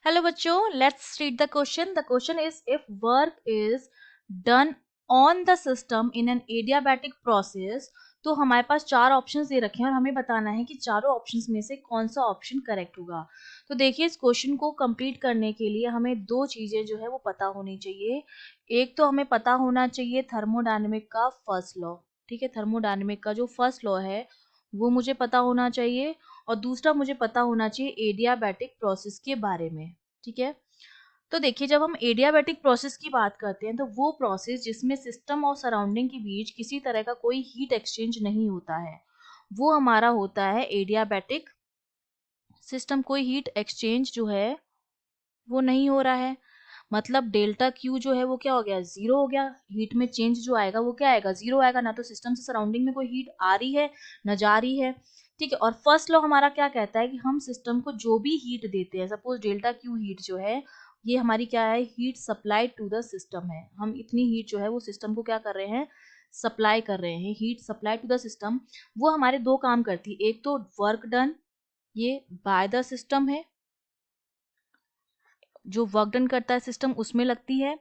Hello बच्चों, let's read the question. The question is if work is done on the system in an adiabatic process. तो हमारे पास चार options दे रखे हैं और हमें बताना है कि चारों ऑप्शंस में से कौन सा ऑप्शन करेक्ट होगा. तो देखिए, इस क्वेश्चन को कंप्लीट करने के लिए हमें दो चीजें जो है वो पता होनी चाहिए. एक तो हमें पता होना चाहिए थर्मोडायनेमिक का फर्स्ट लॉ. ठीक है, थर्मोडायनेमिक का जो फर्स्ट लॉ है वो मुझे पता होना चाहिए. और दूसरा मुझे पता होना चाहिए एडियाबैटिक प्रोसेस के बारे में. ठीक है, तो देखिए, जब हम एडियाबैटिक प्रोसेस की बात करते हैं तो वो प्रोसेस जिसमें सिस्टम और सराउंडिंग के बीच किसी तरह का कोई हीट एक्सचेंज नहीं होता है वो हमारा होता है एडियाबैटिक सिस्टम. कोई हीट एक्सचेंज जो है वो नहीं हो रहा है, मतलब डेल्टा क्यू जो है वो क्या हो गया, जीरो हो गया. हीट में चेंज जो आएगा वो क्या आएगा, जीरो आएगा. ना तो सिस्टम से सराउंडिंग में कोई हीट आ रही है ना जा रही है. ठीक है, और फर्स्ट लॉ हमारा क्या कहता है कि हम सिस्टम को जो भी हीट देते हैं, सपोज डेल्टा क्यू हीट जो है ये हमारी क्या है, heat supply to the system है. हम इतनी हीट जो है वो सिस्टम को क्या कर रहे हैं, सप्लाई कर रहे हैं. Heat supply to the system वो हमारे दो काम करती है. एक तो वर्क डन ये बाय द सिस्टम है, जो वर्क डन करता है सिस्टम उसमें लगती है,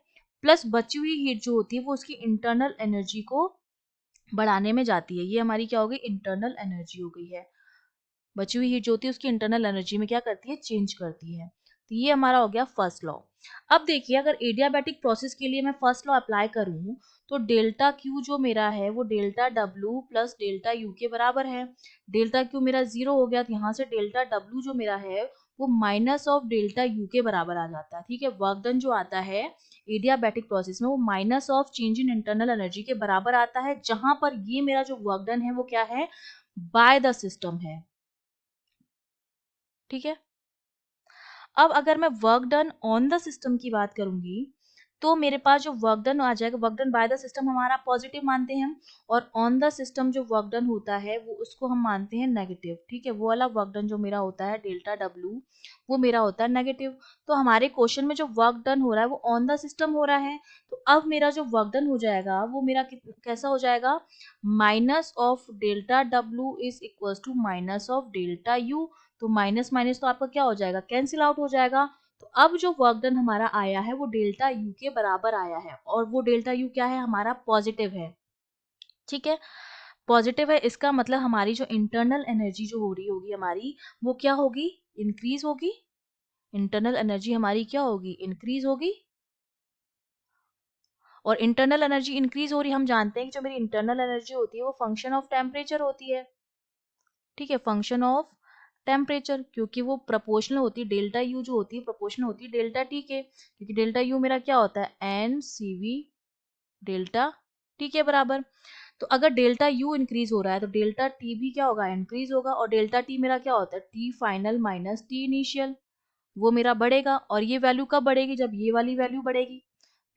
प्लस बची हुई हीट जो होती है वो उसकी इंटरनल एनर्जी को बढ़ाने में जाती है. ये हमारी क्या हो गई, इंटरनल एनर्जी हो गई है. बची हुई हीट जो होती है उसकी इंटरनल एनर्जी में क्या करती है, चेंज करती है. तो ये हमारा हो गया फर्स्ट लॉ. अब देखिए, अगर एडियाबैटिक प्रोसेस के लिए मैं फर्स्ट लॉ अप्लाई करूं तो डेल्टा क्यू जो मेरा है वो delta W plus delta U के बराबर है. डेल्टा क्यू मेरा जीरो हो गया तो यहाँ से डेल्टा डब्ल्यू जो मेरा है वो माइनस ऑफ डेल्टा यू के बराबर आ जाता है. ठीक है, वर्क डन जो आता है एडियाबैटिक प्रोसेस में वो minus of change in internal energy के बराबर आता है, जहां पर ये मेरा जो वर्क डन है वो क्या है, बाय द सिस्टम है. ठीक है, अब अगर मैं work done on the system की बात करूंगी तो मेरे पास जो वर्क डन आ जाएगा, work done by the system हमारा पॉजिटिव मानते हैं हम, और ऑन द सिस्टम जो वर्क डन होता है वो उसको हम मानते हैं नेगेटिव. ठीक है, वो वाला वर्क डन जो मेरा होता है डेल्टा डब्ल्यू वो मेरा होता है नेगेटिव. तो हमारे क्वेश्चन में जो वर्क डन हो रहा है वो ऑन द सिस्टम हो रहा है. तो अब मेरा जो वर्क डन हो जाएगा वो मेरा कैसा हो जाएगा, minus of delta W is equal to minus of delta U. तो माइनस माइनस तो आपका क्या हो जाएगा, कैंसिल आउट हो जाएगा. तो अब जो वर्क डन हमारा आया है वो डेल्टा यू के बराबर आया है, और वो डेल्टा यू क्या है, हमारा पॉजिटिव है. ठीक है, पॉजिटिव है, इसका मतलब हमारी जो इंटरनल एनर्जी जो हो रही होगी हमारी वो क्या होगी, इंक्रीज होगी. इंटरनल एनर्जी हमारी क्या होगी, इंक्रीज होगी. और इंटरनल एनर्जी इंक्रीज हो रही, हम जानते हैं कि जो मेरी इंटरनल एनर्जी होती है वो फंक्शन ऑफ टेम्परेचर होती है. ठीक है, फंक्शन ऑफ टेम्परेचर, क्योंकि वो प्रोपोर्शनल होती है, डेल्टा यू जो होती है प्रोपोर्शनल होती है डेल्टा टी के, क्योंकि डेल्टा यू मेरा क्या होता है, n C v delta T के बराबर. तो अगर डेल्टा यू इंक्रीज हो रहा है तो डेल्टा टी भी क्या होगा, इंक्रीज होगा. और डेल्टा टी मेरा क्या होता है, T final minus T initial, वो मेरा बढ़ेगा. और ये वैल्यू कब बढ़ेगी, जब ये वाली वैल्यू बढ़ेगी.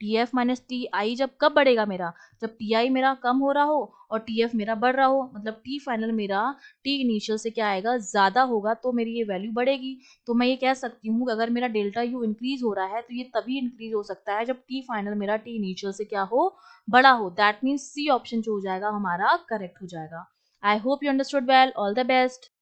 T F minus T I जब कब बढ़ेगा मेरा, जब टी आई मेरा कम हो रहा हो और टी एफ मेरा बढ़ रहा हो, मतलब टी फाइनल मेरा टी इनिशियल से क्या आएगा, ज्यादा होगा, तो मेरी ये वैल्यू बढ़ेगी. तो मैं ये कह सकती हूँ कि अगर मेरा डेल्टा यू इंक्रीज हो रहा है तो ये तभी इंक्रीज हो सकता है जब टी फाइनल मेरा टी इनिशियल से क्या हो, बड़ा हो. दैट मीन्स सी ऑप्शन जो हो जाएगा हमारा करेक्ट हो जाएगा. I hope you understood well. All the best.